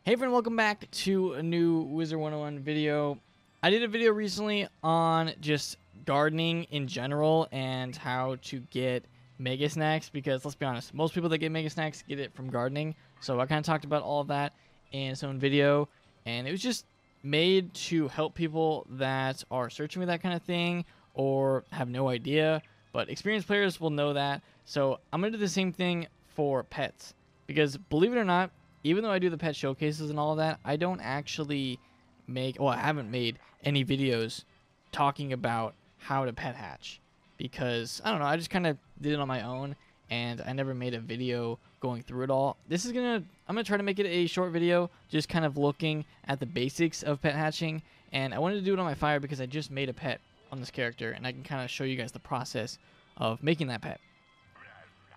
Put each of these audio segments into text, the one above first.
Hey everyone, welcome back to a new Wizard101 video. I did a video recently on just gardening in general and how to get mega snacks, because let's be honest, most people that get mega snacks get it from gardening. So I kind of talked about all of that in its own video, and it was just made to help people that are searching for that kind of thing or have no idea, but experienced players will know that. So I'm going to do the same thing for pets, because believe it or not, even though I do the pet showcases and all of that, I don't actually make, well, I haven't made any videos talking about how to pet hatch, because I don't know, I just kind of did it on my own and I never made a video going through it all. I'm gonna try to make it a short video, just kind of looking at the basics of pet hatching, and I wanted to do it on my fire because I just made a pet on this character and I can kind of show you guys the process of making that pet.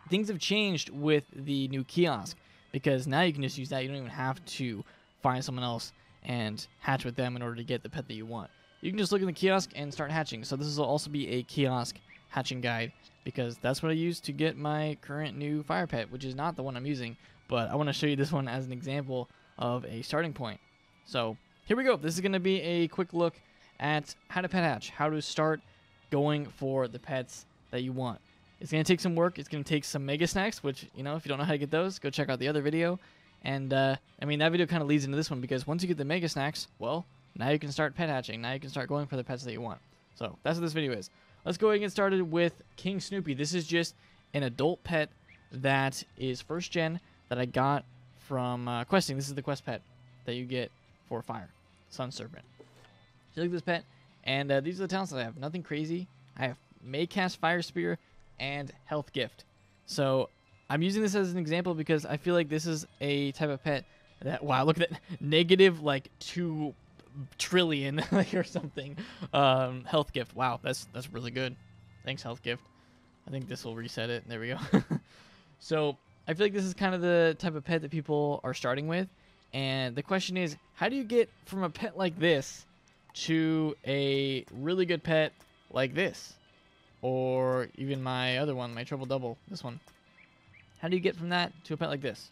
Things have changed with the new kiosk, because now you can just use that. You don't even have to find someone else and hatch with them in order to get the pet that you want. You can just look in the kiosk and start hatching. So this will also be a kiosk hatching guide, because that's what I use to get my current new fire pet, which is not the one I'm using, but I want to show you this one as an example of a starting point. So here we go. This is going to be a quick look at how to pet hatch, how to start going for the pets that you want. It's going to take some work. It's going to take some mega snacks, which, you know, if you don't know how to get those, go check out the other video. And, I mean, that video kind of leads into this one, because once you get the mega snacks, well, now you can start pet hatching. Now you can start going for the pets that you want. So that's what this video is. Let's go ahead and get started with King Snoopy. This is just an adult pet that is first gen that I got from questing. This is the quest pet that you get for fire, Sun Serpent. So look at this pet, and these are the talents that I have. Nothing crazy. I have May Cast Fire Spear and Health Gift. So I'm using this as an example because I feel like this is a type of pet that, wow, look at that, negative like 2 trillion or something health gift. Wow, that's really good. Thanks, Health Gift. I think this will reset it. There we go. So I feel like this is kind of the type of pet that people are starting with, and the question is, how do you get from a pet like this to a really good pet like this? Or even my other one, my triple double, this one. How do you get from that to a pet like this?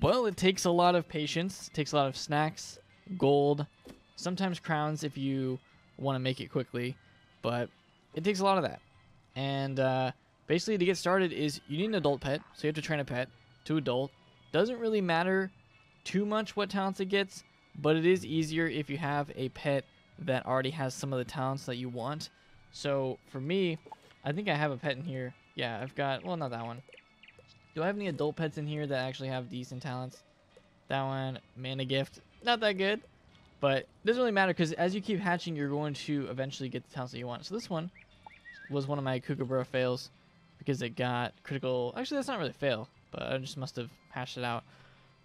Well, it takes a lot of patience. It takes a lot of snacks, gold, sometimes crowns if you want to make it quickly, but it takes a lot of that. And basically, to get started is you need an adult pet, so you have to train a pet to adult. Doesn't really matter too much what talents it gets, but it is easier if you have a pet that already has some of the talents that you want. So for me, I think I have a pet in here. Yeah, I've got, well, not that one. Do I have any adult pets in here that actually have decent talents? That one, Mana Gift, not that good. But it doesn't really matter, because as you keep hatching, you're going to eventually get the talents that you want. So this one was one of my Kookaburra fails, because it got critical. Actually, that's not really a fail, but I just must have hashed it out.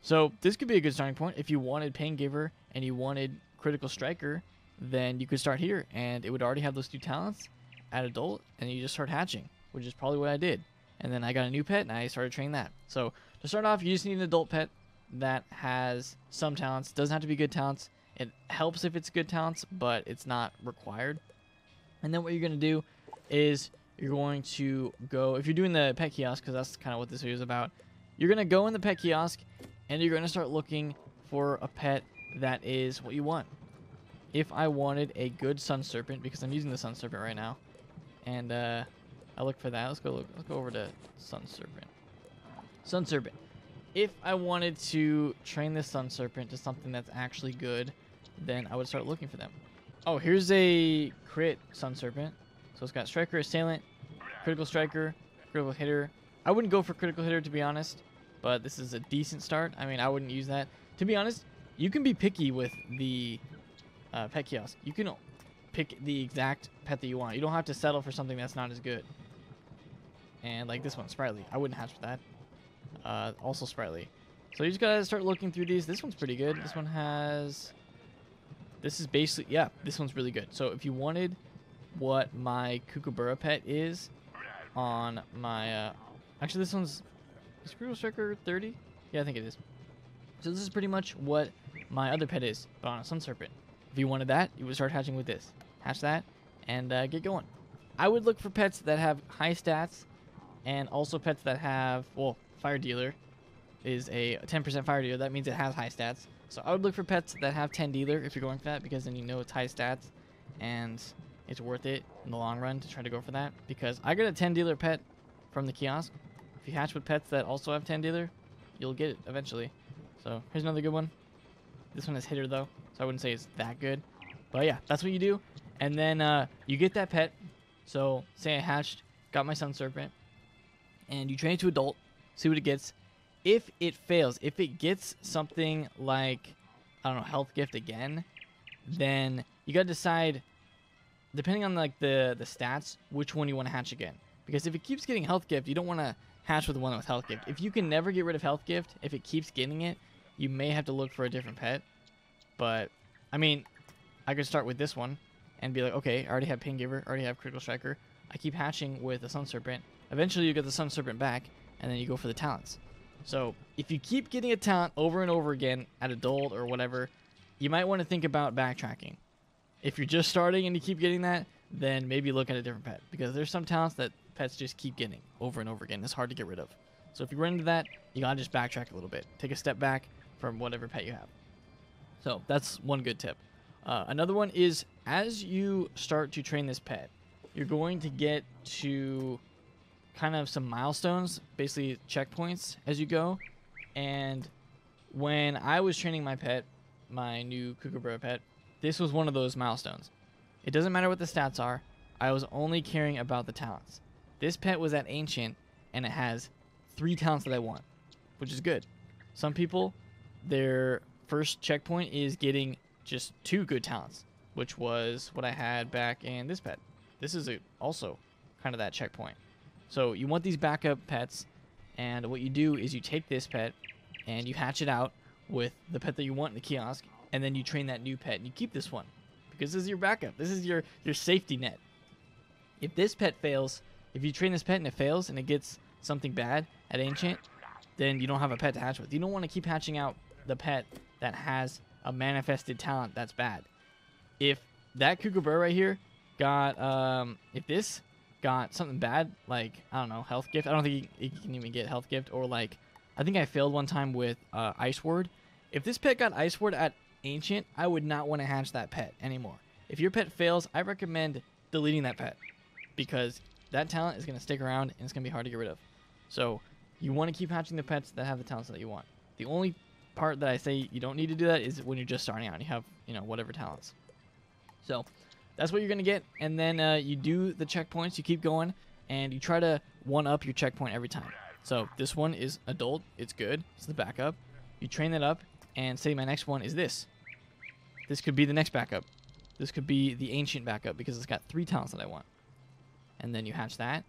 So this could be a good starting point. If you wanted Pain Giver and you wanted Critical Striker, then you could start here, and it would already have those 2 talents at adult, and you just start hatching, which is probably what I did. And then I got a new pet, and I started training that. So to start off, you just need an adult pet that has some talents. Doesn't have to be good talents. It helps if it's good talents, but it's not required. And then what you're going to do is you're going to go, if you're doing the pet kiosk, because that's kind of what this video is about, you're going to go in the pet kiosk, and you're going to start looking for a pet that is what you want. If I wanted a good Sun Serpent, because I'm using the Sun Serpent right now, and I look for that. Let's go over to Sun Serpent. Sun Serpent. If I wanted to train this Sun Serpent to something that's actually good, then I would start looking for them. Oh, here's a crit Sun Serpent. So it's got Striker, Assailant, Critical Striker, Critical Hitter. I wouldn't go for Critical Hitter, to be honest, but this is a decent start. I mean, I wouldn't use that. To be honest, you can be picky with the pet kiosk. You can pick the exact pet that you want. You don't have to settle for something that's not as good. And like this one, Sprightly. I wouldn't hatch for that. Also Sprightly. So you just gotta start looking through these. This one's pretty good. This one has... This is basically... Yeah, this one's really good. So if you wanted what my Kookaburra pet is on my... Actually, this one's... Is Critical Striker 30? Yeah, I think it is. So this is pretty much what my other pet is, but on a Sun Serpent. If you wanted that, you would start hatching with this. Hatch that, and get going. I would look for pets that have high stats, and also pets that have, well, Fire Dealer is a 10% fire dealer. That means it has high stats. So I would look for pets that have 10 dealer if you're going for that, because then you know it's high stats and it's worth it in the long run to try to go for that. Because I got a 10 dealer pet from the kiosk. If you hatch with pets that also have 10 dealer, you'll get it eventually. So here's another good one. This one is hitter though, so I wouldn't say it's that good. But yeah, that's what you do. And then you get that pet. So say I hatched, got my Sun Serpent, and you train it to adult, see what it gets. If it fails, if it gets something like, I don't know, health gift again, then you got to decide, depending on like the stats, which one you want to hatch again. Because if it keeps getting health gift, you don't want to hatch with the one with health gift. If you can never get rid of health gift, if it keeps getting it, you may have to look for a different pet. But, I mean, I could start with this one and be like, okay, I already have Pain Giver, I already have Critical Striker. I keep hatching with a Sun Serpent. Eventually you get the Sun Serpent back, and then you go for the talents. So if you keep getting a talent over and over again at adult or whatever, you might want to think about backtracking. If you're just starting and you keep getting that, then maybe look at a different pet, because there's some talents that pets just keep getting over and over again. It's hard to get rid of. So if you run into that, you gotta just backtrack a little bit. Take a step back from whatever pet you have. So that's one good tip. Another one is, as you start to train this pet, you're going to get to kind of some milestones, basically checkpoints as you go. And when I was training my pet, my new Kookaburra pet, this was one of those milestones. It doesn't matter what the stats are. I was only caring about the talents. This pet was at Ancient, and it has 3 talents that I want, which is good. Some people, their first checkpoint is getting just 2 good talents, which was what I had back in this pet. This is also kind of that checkpoint. So you want these backup pets, and what you do is you take this pet and you hatch it out with the pet that you want in the kiosk, and then you train that new pet and you keep this one, because this is your backup. This is your safety net. If this pet fails, if you train this pet and it fails and it gets something bad at Ancient, then you don't have a pet to hatch with. You don't want to keep hatching out the pet that has a manifested talent that's bad. If that Kookaburra right here got, if this got something bad, like, I don't know, health gift. I don't think he can even get health gift. Or like, I think I failed one time with Ice Word. If this pet got Ice Word at Ancient, I would not want to hatch that pet anymore. If your pet fails, I recommend deleting that pet, because that talent is going to stick around and it's going to be hard to get rid of. So you want to keep hatching the pets that have the talents that you want. The only part that I say you don't need to do that is when you're just starting out and you have, you know, whatever talents. So that's what you're going to get. And then you do the checkpoints. You keep going, and you try to one-up your checkpoint every time. So this one is adult. It's good. It's the backup. You train that up, and say my next one is this. This could be the next backup. This could be the Ancient backup, because it's got 3 talents that I want. And then you hatch that,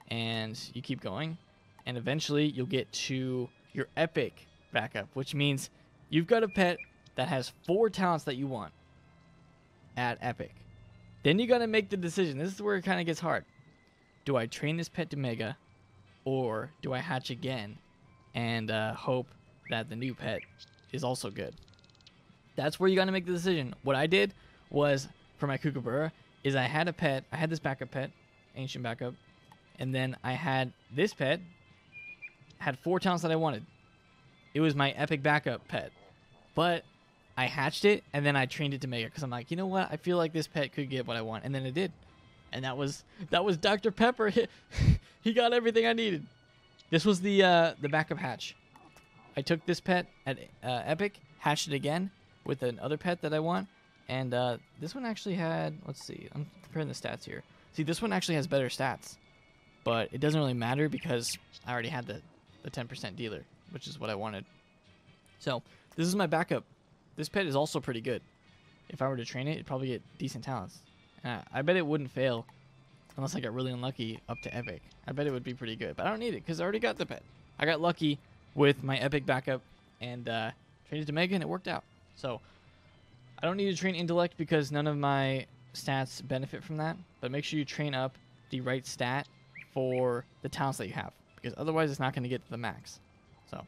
and you keep going. And eventually you'll get to your epic backup, which means you've got a pet that has 4 talents that you want at epic. Then you got to make the decision. This is where it kind of gets hard. Do I train this pet to mega, or do I hatch again and hope that the new pet is also good? That's where you got to make the decision. What I did was, for my Kookaburra, is I had a pet. I had this backup pet, Ancient backup, and then I had this pet, had 4 talents that I wanted. It was my epic backup pet, but I hatched it, and then I trained it to mega, because I'm like, you know what? I feel like this pet could get what I want, and then it did. And that was Dr. Pepper. He got everything I needed. This was the backup hatch. I took this pet at epic, hatched it again with another pet that I want, and this one actually had, let's see, I'm comparing the stats here. See, this one actually has better stats, but it doesn't really matter because I already had the 10% dealer, which is what I wanted. So this is my backup. This pet is also pretty good. If I were to train it, it'd probably get decent talents. And I bet it wouldn't fail unless I got really unlucky up to epic. I bet it would be pretty good, but I don't need it because I already got the pet. I got lucky with my epic backup and trained it to mega, and it worked out. So I don't need to train intellect because none of my stats benefit from that, but make sure you train up the right stat for the talents that you have, because otherwise it's not going to get to the max. So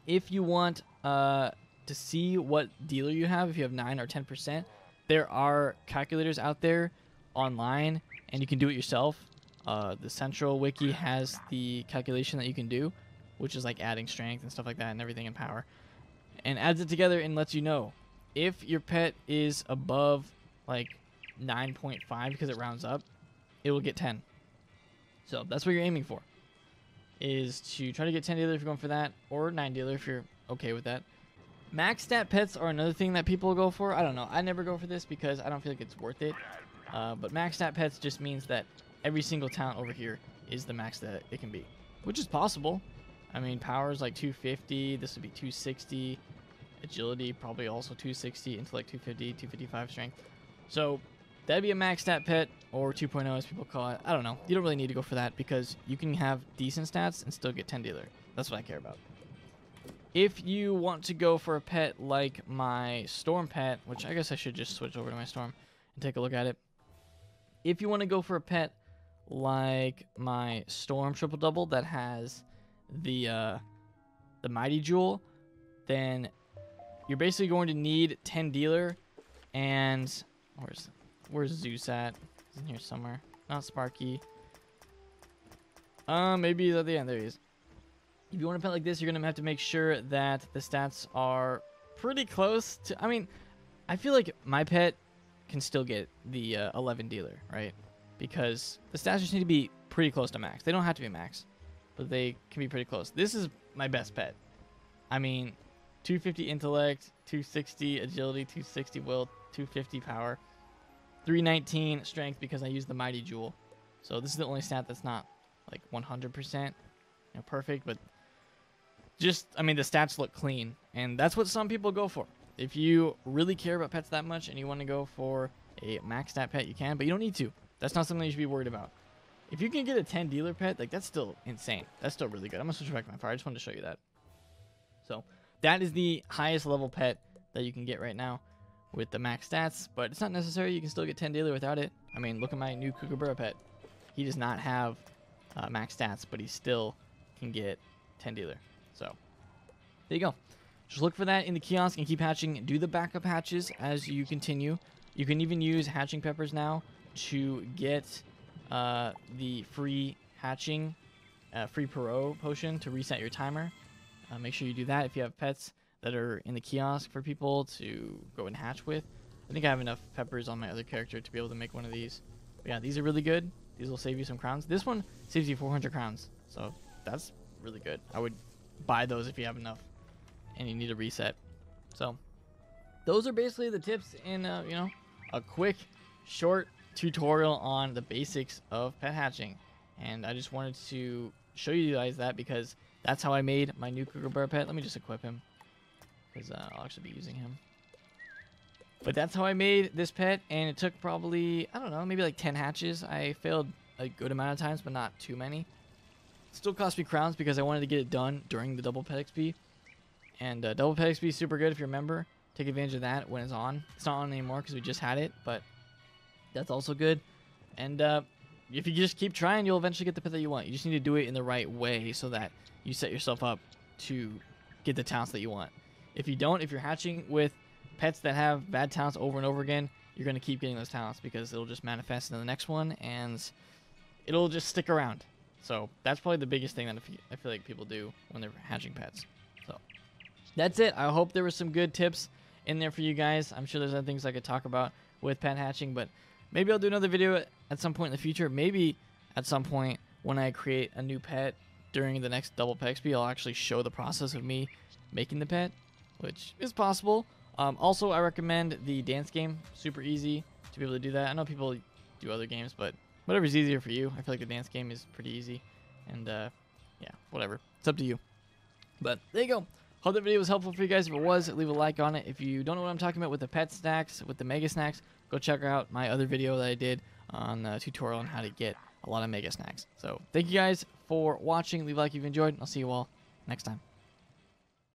if you want to see what dealer you have, if you have 9 or 10%, there are calculators out there online, and you can do it yourself. The Central Wiki has the calculation that you can do. which is like adding strength and stuff like that and everything in power. And adds it together and lets you know if your pet is above like 9.5 because it rounds up, it will get 10. So that's what you're aiming for, is to try to get 10 dealer if you're going for that, or 9 dealer if you're okay with that. Max stat pets are another thing that people go for. I don't know. I never go for this because I don't feel like it's worth it. But max stat pets just means that every single talent over here is the max that it can be, which is possible. I mean, power is like 250. This would be 260. Agility probably also 260. Intellect 250, 255 strength. So that'd be a max stat pet, or 2.0 as people call it. I don't know. You don't really need to go for that because you can have decent stats and still get 10 dealer. That's what I care about. If you want to go for a pet like my Storm pet, which I guess I should just switch over to my Storm and take a look at it. If you want to go for a pet like my Storm triple double that has the Mighty Jewel, then you're basically going to need 10 dealer. And where's Zeus at? He's in here somewhere. Not Sparky. Maybe he's at the end. There he is. If you want a pet like this, you're going to have to make sure that the stats are pretty close to... I mean, I feel like my pet can still get the 11 dealer, right? Because the stats just need to be pretty close to max. They don't have to be max, but they can be pretty close. This is my best pet. I mean, 250 intellect, 260 agility, 260 will, 250 power, 319 strength because I use the Mighty Jewel. So this is the only stat that's not like 100% perfect, but just, I mean, the stats look clean, and that's what some people go for. If you really care about pets that much and you want to go for a max stat pet, you can, but you don't need to. That's not something you should be worried about. If you can get a 10 dealer pet, like, that's still insane. That's still really good. I'm gonna switch back to my fire. I just wanted to show you that. So that is the highest level pet that you can get right now with the max stats, but it's not necessary. You can still get 10 dealer without it. I mean, look at my new Kookaburra pet. He does not have max stats, but he still can get 10 dealer. So there you go. Just look for that in the kiosk and keep hatching. Do the backup hatches as you continue. You can even use hatching peppers now to get the free hatching, free Perot potion to reset your timer. Make sure you do that if you have pets that are in the kiosk for people to go and hatch with. I think I have enough peppers on my other character to be able to make one of these. But yeah, these are really good. These will save you some crowns. This one saves you 400 crowns. So that's really good. I would buy those if you have enough and you need a reset. So those are basically the tips in you know, a quick short tutorial on the basics of pet hatching. And I just wanted to show you guys that because that's how I made my new Kookaburra pet. Let me just equip him because I'll actually be using him. But that's how I made this pet, and it took probably, I don't know, maybe like 10 hatches. I failed a good amount of times, but not too many. Still cost me crowns because I wanted to get it done during the double pet XP. And double pet XP is super good if you remember. Take advantage of that when it's on. It's not on anymore because we just had it, but that's also good. And if you just keep trying, you'll eventually get the pet that you want. You just need to do it in the right way so that you set yourself up to get the talents that you want. If you don't, if you're hatching with pets that have bad talents over and over again, you're going to keep getting those talents because it'll just manifest in the next one and it'll just stick around. So that's probably the biggest thing that I feel like people do when they're hatching pets. So that's it. I hope there were some good tips in there for you guys. I'm sure there's other things I could talk about with pet hatching, but maybe I'll do another video at some point in the future. Maybe at some point when I create a new pet during the next double pet XP, I'll actually show the process of me making the pet, which is possible. Also, I recommend the dance game. Super easy to be able to do that. I know people do other games, but whatever's easier for you. I feel like the dance game is pretty easy. And, yeah, whatever. It's up to you. But there you go. Hope that video was helpful for you guys. If it was, leave a like on it. If you don't know what I'm talking about with the pet snacks, with the mega snacks, go check out my other video that I did on a tutorial on how to get a lot of mega snacks. So thank you guys for watching. Leave a like if you enjoyed, and I'll see you all next time.